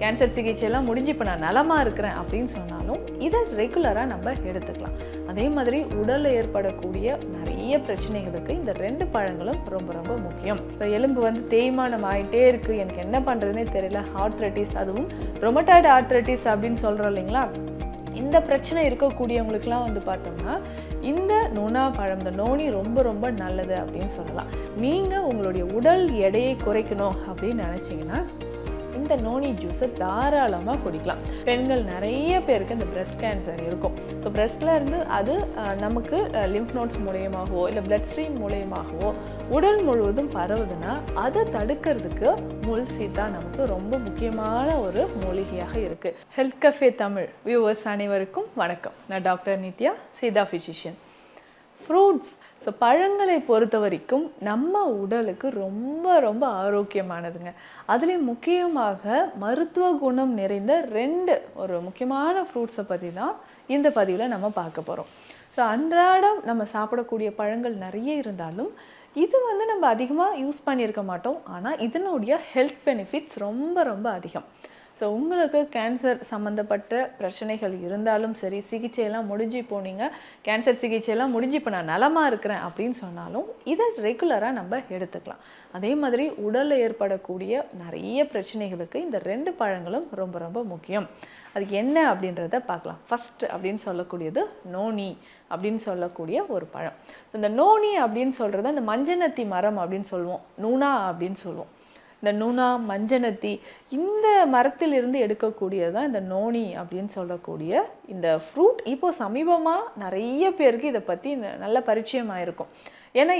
Cancer சிகிச்சையெல்லாம் முடிஞ்சு இப்போ நான் நலமாக இருக்கிறேன் அப்படின்னு சொன்னாலும் இதை ரெகுலராக நம்ம எடுத்துக்கலாம். அதே மாதிரி உடலில் ஏற்படக்கூடிய நிறைய பிரச்சனைகளுக்கு இந்த 2 பழங்களும் ரொம்ப ரொம்ப முக்கியம். இப்போ எலும்பு தேய்மானம் ஆகிட்டே இருக்குது, எனக்கு என்ன பண்ணுறதுனே தெரியல, ஆர்த்ரைட்டிஸ், அதுவும் ரொமட்டாய்டு ஆர்த்ரைட்டிஸ் அப்படின்னு சொல்கிறோம் இல்லைங்களா, இந்த பிரச்சனை இருக்கக்கூடியவங்களுக்குலாம் பார்த்தோம்னா இந்த நுணா பழம், இந்த நோனி ரொம்ப ரொம்ப நல்லது அப்படின்னு சொல்லலாம். நீங்கள் உங்களுடைய உடல் எடையை குறைக்கணும் அப்படின்னு நினச்சிங்கன்னா இந்த நோனி ஜூஸை தாராளமாக குடிக்கலாம். பெண்கள் நிறைய பேருக்கு இந்த பிரெஸ்ட் கேன்சர் இருக்கும். ஸோ பிரெஸ்ட்டில் இருந்து அது நமக்கு லிம்ஃப் நோட்ஸ் மூலியமாகவோ இல்லை பிளட் ஸ்ட்ரீம் மூலியமாகவோ உடல் முழுவதும் பரவுதுன்னா அதை தடுக்கிறதுக்கு முல்சீத்தா நமக்கு ரொம்ப முக்கியமான ஒரு மூலிகையாக இருக்குது. ஹெல்த் கஃபே தமிழ் வியூவர்ஸ் அனைவருக்கும் வணக்கம். நான் டாக்டர் நித்யா, சீதா ஃபிசிஷியன். ஃப்ரூட்ஸ், ஸோ பழங்களை பொறுத்த வரைக்கும் நம்ம உடலுக்கு ரொம்ப ரொம்ப ஆரோக்கியமானதுங்க. அதுலேயும் முக்கியமாக மருத்துவ குணம் நிறைந்த 2 ஒரு முக்கியமான ஃப்ரூட்ஸை பற்றி தான் இந்த பதிவில் நம்ம பார்க்க போகிறோம். ஸோ அன்றாடம் நம்ம சாப்பிடக்கூடிய பழங்கள் நிறைய இருந்தாலும் இது நம்ம அதிகமாக யூஸ் பண்ணியிருக்க மாட்டோம். ஆனால் இதனுடைய ஹெல்த் பெனிஃபிட்ஸ் ரொம்ப ரொம்ப அதிகம். ஸோ உங்களுக்கு கேன்சர் சம்மந்தப்பட்ட பிரச்சனைகள் இருந்தாலும் சரி, சிகிச்சையெல்லாம் முடிஞ்சு போனீங்க, கேன்சர் சிகிச்சையெல்லாம் முடிஞ்சு இப்போ நான் நலமாக இருக்கிறேன் அப்படின்னு சொன்னாலும் இதை ரெகுலராக நம்ம எடுத்துக்கலாம். அதே மாதிரி உடலில் ஏற்படக்கூடிய நிறைய பிரச்சனைகளுக்கு இந்த 2 பழங்களும் ரொம்ப ரொம்ப முக்கியம். அது என்ன அப்படின்றத பார்க்கலாம். ஃபஸ்ட் அப்படின்னு சொல்லக்கூடியது நோனி அப்படின்னு சொல்லக்கூடிய ஒரு பழம். இந்த நோனி அப்படின்னு சொல்கிறது அந்த மஞ்சனத்தி மரம் அப்படின்னு சொல்லுவோம், நூனா அப்படின்னு சொல்லுவோம். இந்த நுணா, மஞ்சனத்தி, இந்த மரத்திலிருந்து எடுக்கக்கூடியது தான் இந்த நோனி அப்படின்னு சொல்லக்கூடிய இந்த ஃப்ரூட். இப்போது சமீபமாக நிறைய பேருக்கு இதை பற்றி நல்ல பரிச்சயம் ஆயிருக்கும். ஏன்னா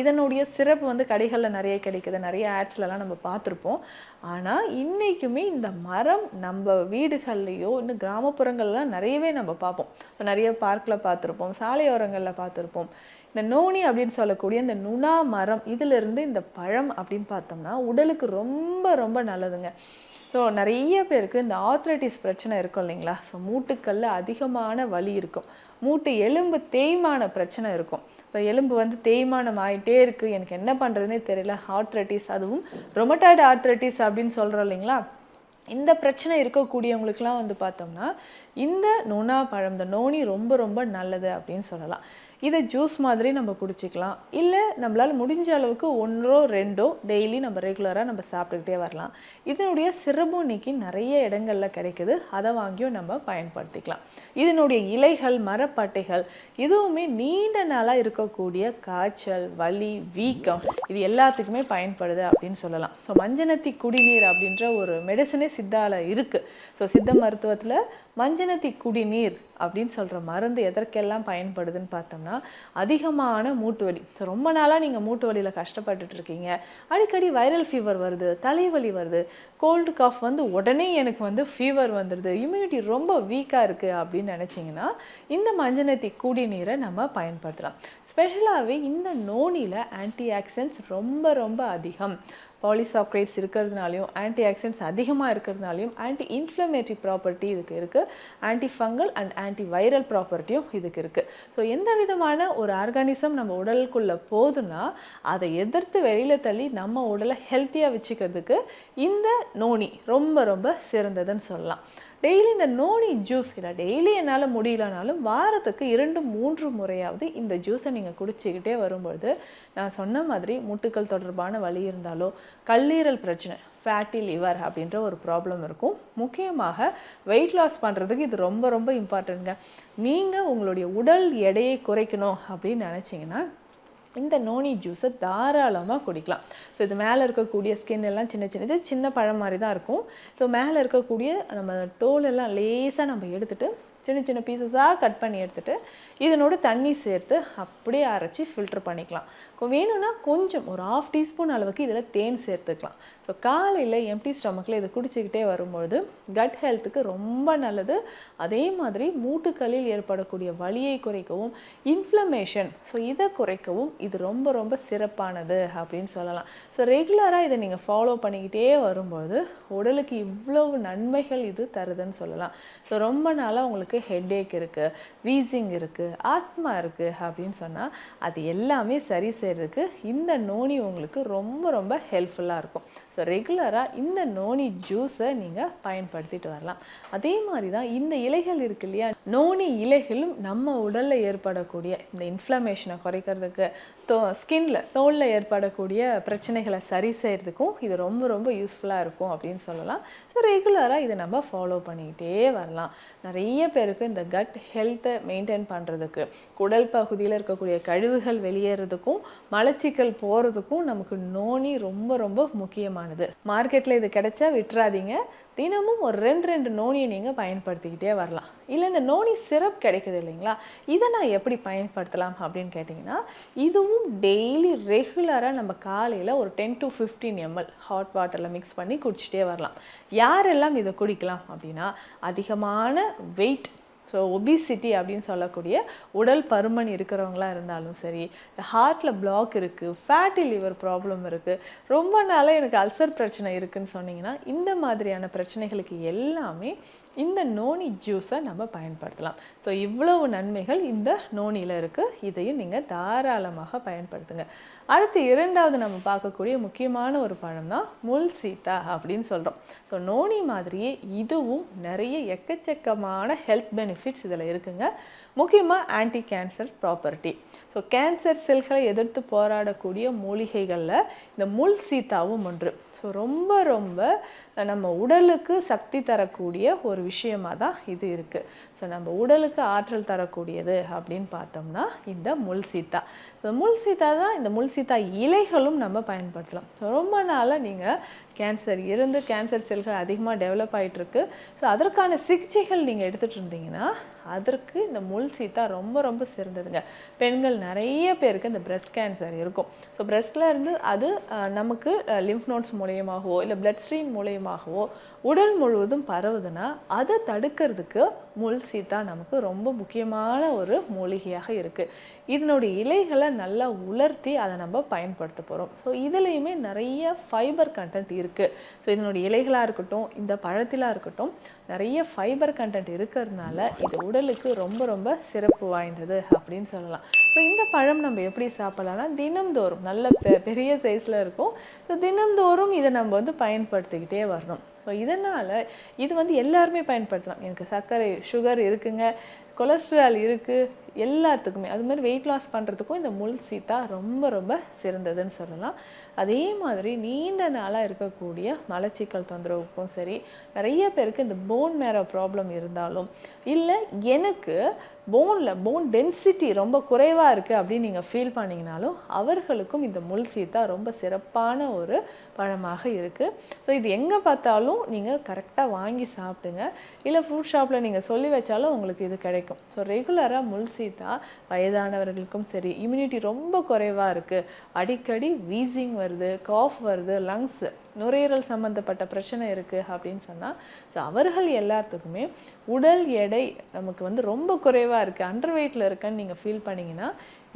இதனுடைய சிறப்பு கடைகளில் நிறைய கிடைக்குது, நிறைய ஆட்ஸ்லலாம் நம்ம பார்த்துருப்போம். ஆனால் இன்றைக்குமே இந்த மரம் நம்ம வீடுகள்லையோ இன்னும் கிராமப்புறங்கள்லாம் நிறையவே நம்ம பார்ப்போம். இப்போ நிறைய பார்க்கில் பார்த்துருப்போம், சாலையோரங்களில் பார்த்துருப்போம். இந்த நோனி அப்படின்னு சொல்லக்கூடிய இந்த நுணா மரம், இதிலிருந்து இந்த பழம் அப்படின்னு பார்த்தோம்னா உடலுக்கு ரொம்ப ரொம்ப நல்லதுங்க. ஸோ நிறைய பேருக்கு இந்த ஆர்த்ரைட்டிஸ் பிரச்சனை இருக்கும் இல்லைங்களா, ஸோ மூட்டுக்களில் அதிகமான வலி இருக்கும், மூட்டு எலும்பு தேய்மான பிரச்சனை இருக்கும். இப்போ எலும்பு தேய்மானம் ஆகிட்டே இருக்குது, எனக்கு என்ன பண்ணுறதுனே தெரியல, ஆர்த்ரைட்டிஸ், அதுவும் ரொமட்டாய்டு ஆர்த்ரைட்டிஸ் அப்படின்னு சொல்கிறோம் இல்லைங்களா, இந்த பிரச்சனை இருக்கக்கூடியவங்களுக்குலாம் பார்த்தோம்னா இந்த நுணா பழம், இந்த நோனி ரொம்ப ரொம்ப நல்லது அப்படின்னு சொல்லலாம். இதை ஜூஸ் மாதிரி நம்ம குடிச்சிக்கலாம், இல்லை நம்மளால் முடிஞ்ச அளவுக்கு 1 2 டெய்லி நம்ம ரெகுலராக நம்ம சாப்பிட்டுக்கிட்டே வரலாம். இதனுடைய சிரபு நீக்கி நிறைய இடங்களில் கிடைக்குது, அதை வாங்கியும் நம்ம பயன்படுத்திக்கலாம். இதனுடைய இலைகள், மரப்பட்டைகள் இதுவுமே நீண்ட நாளாக இருக்கக்கூடிய காய்ச்சல், வலி, வீக்கம் இது எல்லாத்துக்குமே பயன்படுது அப்படின்னு சொல்லலாம். ஸோ மஞ்சனத்தி குடிநீர் அப்படின்ற ஒரு மெடிசனே சித்தால இருக்குது. ஸோ சித்த மருத்துவத்தில் மஞ்சனத்தி குடிநீர் அப்படின்னு சொல்கிற மருந்து எதற்கெல்லாம் பயன்படுதுன்னு பார்த்தோம்னா அதிகமான மூட்டு வலி. ஸோ ரொம்ப நாளாக நீங்கள் மூட்டு வலியில் கஷ்டப்பட்டுட்டு இருக்கீங்க, அடிக்கடி வைரல் ஃபீவர் வருது, தலைவலி வருது, கோல்டு காஃப் உடனே எனக்கு ஃபீவர் வந்துடுது, இம்யூனிட்டி ரொம்ப வீக்காக இருக்குது அப்படின்னு நினச்சிங்கன்னா இந்த மஞ்சனத்தி குடிநீரை நம்ம பயன்படுத்தலாம். ஸ்பெஷலாகவே இந்த நோனியில் ஆன்டி ஆக்சிடென்ட்ஸ் ரொம்ப ரொம்ப அதிகம். பாலிசாக்ரைட்ஸ் இருக்கிறதுனாலையும், ஆன்டி ஆக்சிடென்ட்ஸ் அதிகமாக இருக்கிறதுனாலையும் ஆன்டி இன்ஃப்ளமேட்டரி ப்ராப்பர்ட்டி இதுக்கு இருக்குது, anti fungal and anti viral ப்ராப்பர்ட்டியும் இதுக்கு இருக்குது. ஸோ எந்த விதமான ஒரு ஆர்கானிசம் நம்ம உடலுக்குள்ளே போதுன்னா அதை எதிர்த்து வெளியில் தள்ளி நம்ம உடலை ஹெல்த்தியாக வச்சுக்கிறதுக்கு இந்த நோனி ரொம்ப ரொம்ப சிறந்ததுன்னு சொல்லலாம். டெய்லி இந்த நோனி ஜூஸ், இல்லை டெய்லி என்னால் முடியலனாலும் வாரத்துக்கு 2-3 முறையாவது இந்த ஜூஸை நீங்கள் குடிச்சிக்கிட்டே வரும்பொழுது நான் சொன்ன மாதிரி முட்டுக்கள் தொடர்பான வலி இருந்தாலோ, கல்லீரல் பிரச்சனை, ஃபேட்டி லிவர் அப்படின்ற ஒரு ப்ராப்ளம் இருக்கும். முக்கியமாக வெயிட் லாஸ் பண்ணுறதுக்கு இது ரொம்ப ரொம்ப இம்பார்ட்டன்ட்ங்க. நீங்கள் உங்களுடைய உடல் எடையை குறைக்கணும் அப்படின்னு நினச்சிங்கன்னா இந்த நோனி ஜூஸை தாராளமாக குடிக்கலாம். ஸோ இது மேலே இருக்கக்கூடிய ஸ்கின் எல்லாம் சின்ன பழம் மாதிரி தான் இருக்கும். ஸோ மேலே இருக்கக்கூடிய நம்ம தோல் எல்லாம் லேசாக நம்ம எடுத்துகிட்டு சின்ன பீசஸாக கட் பண்ணி எடுத்துகிட்டு இதனோட தண்ணி சேர்த்து அப்படியே அரைச்சி ஃபில்டர் பண்ணிக்கலாம். வேணும்னா கொஞ்சம் ஒரு 1/2 டீஸ்பூன் அளவுக்கு இதில் தேன் சேர்த்துக்கலாம். ஸோ காலையில் எம்டி ஸ்டமக்கில் இதை குடிச்சிக்கிட்டே வரும்பொழுது கட் ஹெல்த்துக்கு ரொம்ப நல்லது. அதே மாதிரி மூட்டுக்களில் ஏற்படக்கூடிய வலியை குறைக்கவும், இன்ஃப்ளமேஷன் இதை குறைக்கவும் இது ரொம்ப ரொம்ப சிறப்பானது அப்படின்னு சொல்லலாம். ஸோ ரெகுலராக இதை நீங்கள் ஃபாலோ பண்ணிக்கிட்டே வரும்பொழுது உடலுக்கு இவ்வளவு நன்மைகள் இது தருதுன்னு சொல்லலாம். ஸோ ரொம்ப நாளாக உங்களுக்கு ஹெட்ஏக் இருக்குது, வீசிங் இருக்குது, ஆஸ்மா இருக்குது அப்படின்னு சொன்னால் அது எல்லாமே சரி செய்கிறதுக்கு இந்த நோனி உங்களுக்கு ரொம்ப ரொம்ப ஹெல்ப்ஃபுல்லாக இருக்கும். ஸோ ரெகுலராக இந்த நோனி ஜூஸை நீங்கள் பயன்படுத்திட்டு வரலாம். அதே மாதிரி தான் இந்த இலைகள் இருக்கு இல்லையா, நோனி இலைகளும் நம்ம உடலில் ஏற்படக்கூடிய இந்த இன்ஃப்ளமேஷனை குறைக்கிறதுக்கு, தோலில் ஏற்படக்கூடிய பிரச்சனைகளை சரி செய்கிறதுக்கும் இது ரொம்ப ரொம்ப யூஸ்ஃபுல்லாக இருக்கும் அப்படின்னு சொல்லலாம். ஸோ ரெகுலராக இதை நம்ம ஃபாலோ பண்ணிக்கிட்டே வரலாம். நிறைய பேருக்கு இந்த கட் ஹெல்த்தை மெயின்டைன் பண்ணுறதுக்கு, குடல் பகுதியில் இருக்கக்கூடிய கழிவுகள் வெளியேறதுக்கும், மலச்சிக்கல் போகிறதுக்கும் நமக்கு நோனி ரொம்ப ரொம்ப முக்கியமானது. மார்க்கெட்டில் இது கிடைச்சா விட்டுறாதீங்க. தினமும் ஒரு 2 நோனியை நீங்கள் பயன்படுத்திக்கிட்டே வரலாம். இல்லை இந்த நோனி சிரப் கிடைக்குது இல்லைங்களா, இதை நான் எப்படி பயன்படுத்தலாம் அப்படின்னு கேட்டிங்கன்னா, இதுவும் டெய்லி ரெகுலராக நம்ம காலையில் ஒரு 10 to 15 ml ஹாட் வாட்டரில் மிக்ஸ் பண்ணி குடிச்சிட்டே வரலாம். யாரெல்லாம் இதை குடிக்கலாம் அப்படின்னா, அதிகமான வெயிட், ஸோ ஒபிசிட்டி அப்படின்னு சொல்லக்கூடிய உடல் பருமன் இருக்கிறவங்களா இருந்தாலும் சரி, ஹார்ட்டில் பிளாக் இருக்குது, ஃபேட்டி லிவர் ப்ராப்ளம் இருக்குது, ரொம்ப நாளாக எனக்கு அல்சர் பிரச்சனை இருக்குதுன்னு சொன்னீங்கன்னா, இந்த மாதிரியான பிரச்சனைகளுக்கு எல்லாமே இந்த நோனி ஜூஸை நம்ம பயன்படுத்தலாம். ஸோ இவ்வளவு நன்மைகள் இந்த நோனியில் இருக்குது. இதையும் நீங்கள் தாராளமாக பயன்படுத்துங்க. அடுத்து 2வது நம்ம பார்க்கக்கூடிய முக்கியமான ஒரு பழம் தான் முள் சீத்தா அப்படின்னு சொல்கிறோம். ஸோ நோனி மாதிரியே இதுவும் நிறைய எக்கச்சக்கமான ஹெல்த் பெனிஃபிட்ஸ் இதில் இருக்குங்க. முக்கியமாக anti cancer property. So cancer செல்களை எதிர்த்து போராடக்கூடிய மூலிகைகளில் இந்த முள் சீத்தாவும் ஒன்று. ஸோ ரொம்ப ரொம்ப நம்ம உடலுக்கு சக்தி தரக்கூடிய ஒரு விஷயமாக தான் இது இருக்குது. ஸோ நம்ம உடலுக்கு ஆற்றல் தரக்கூடியது அப்படின்னு பார்த்தோம்னா இந்த முள் சீத்தா. ஸோ முள் சீத்தா தான், இந்த முள் சீத்தா இலைகளும் நம்ம பயன்படுத்தலாம். ஸோ ரொம்ப நாளாக நீங்கள் கேன்சர் செல்கள் அதிகமாக டெவலப் ஆகிட்டுருக்கு. ஸோ அதற்கான சிகிச்சைகள் நீங்கள் எடுத்துகிட்டு இருந்தீங்கன்னா அதற்கு இந்த முள் சீத்தா ரொம்ப ரொம்ப சிறந்ததுங்க. பெண்கள் நிறைய பேருக்கு இந்த பிரெஸ்ட் கேன்சர் இருக்கும். ஸோ பிரெஸ்ட்டில் இருந்து அது நமக்கு லிம்ஃப் நோட்ஸ் மூலயமாகவோ இல்லை பிளட் ஸ்ட்ரீம் மூலயமாகவோ உடல் முழுவதும் பரவுதுன்னா அதை தடுக்கிறதுக்கு முள் சீத்தா நமக்கு ரொம்ப முக்கியமான ஒரு மூலிகையாக இருக்குது. இதனுடைய இலைகளை நல்லா உலர்த்தி அதை நம்ம பயன்படுத்த போகிறோம். ஸோ இதுலேயுமே நிறைய ஃபைபர் கண்டென்ட் இருக்குது. ஸோ இதனுடைய இலைகளாக இருக்கட்டும், இந்த பழத்திலாக இருக்கட்டும், நிறைய ஃபைபர் கண்டென்ட் இருக்கிறதுனால இது உடலுக்கு ரொம்ப ரொம்ப சிறப்பு வாய்ந்தது அப்படின்னு சொல்லலாம். ஸோ இந்த பழம் நம்ம எப்படி சாப்பிட்லாம்னா, தினம்தோறும் நல்ல பெரிய சைஸில் இருக்கும். ஸோ தினம்தோறும் இதை நம்ம பயன்படுத்திக்கிட்டே வரணும். ஸோ இதனால் இது எல்லாருமே பயன்படுத்தலாம். எனக்கு சர்க்கரை சுகர் இருக்குங்க, கொலஸ்ட்ரால் இருக்குது, எல்லாத்துக்குமே அது மாதிரி வெயிட் லாஸ் பண்ணுறதுக்கும் இந்த முள் சீத்தா ரொம்ப ரொம்ப சிறந்ததுன்னு சொல்லலாம். அதே மாதிரி நீண்ட நாளாக இருக்கக்கூடிய மலச்சிக்கல் தொந்தரவுக்கும் சரி, நிறைய பேருக்கு இந்த போன் மேரோ ப்ராப்ளம் இருந்தாலும், இல்லை எனக்கு போன் டென்சிட்டி ரொம்ப குறைவாக இருக்குது அப்படின்னு நீங்கள் ஃபீல் பண்ணிங்கனாலும் அவர்களுக்கும் இந்த முள் சீத்தா ரொம்ப சிறப்பான ஒரு பழமாக இருக்குது. ஸோ இது எங்கே பார்த்தாலும் நீங்கள் கரெக்டாக வாங்கி சாப்பிடுங்க. இல்லை ஃப்ரூட் ஷாப்பில் நீங்கள் சொல்லி வச்சாலும் உங்களுக்கு இது கிடைக்கும். ஸோ ரெகுலராக முள் சீத்தா வயதானவர்களுக்கும் சரி, இம்யூனிட்டி ரொம்ப குறைவாக இருக்குது, அடிக்கடி வீசிங் வருது, காஃப் வருது, லங்ஸ் நுரையீரல் சம்மந்தப்பட்ட பிரச்சனை இருக்குது அப்படின்னு சொன்னால், ஸோ அவர்கள் எல்லாத்துக்குமே உடல் எடை நமக்கு ரொம்ப குறைவாக இருக்குது, அண்டர் வெயிட்டில் இருக்குன்னு நீங்கள் ஃபீல் பண்ணிங்கன்னா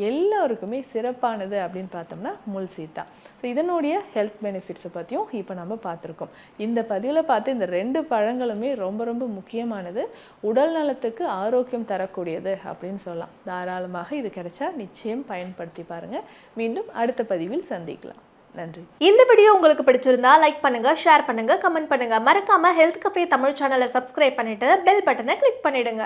எல்லோருக்குமே சிறப்பானது அப்படின்னு பார்த்தோம்னா முள் சீத்தா. ஸோ இதனுடைய ஹெல்த் பெனிஃபிட்ஸை பற்றியும் இப்போ நம்ம பார்த்துருக்கோம். இந்த பதிவில் பார்த்து இந்த 2 பழங்களுமே ரொம்ப ரொம்ப முக்கியமானது, உடல் நலத்துக்கு ஆரோக்கியம் தரக்கூடியது அப்படின்னு சொல்லலாம். தாராளமாக இது கிடைச்சா நிச்சயம் பயன்படுத்தி பாருங்கள். மீண்டும் அடுத்த பதிவில் சந்திக்கலாம். நன்றி. இந்த வீடியோ உங்களுக்கு பிடிச்சிருந்தா லைக் பண்ணுங்க, ஷேர் பண்ணுங்க, கமெண்ட் பண்ணுங்க. மறக்காம ஹெல்த் கஃபே தமிழ் சேனலை சப்ஸ்கிரைப் பண்ணிட்டு பெல் பட்டனை கிளிக் பண்ணிடுங்க.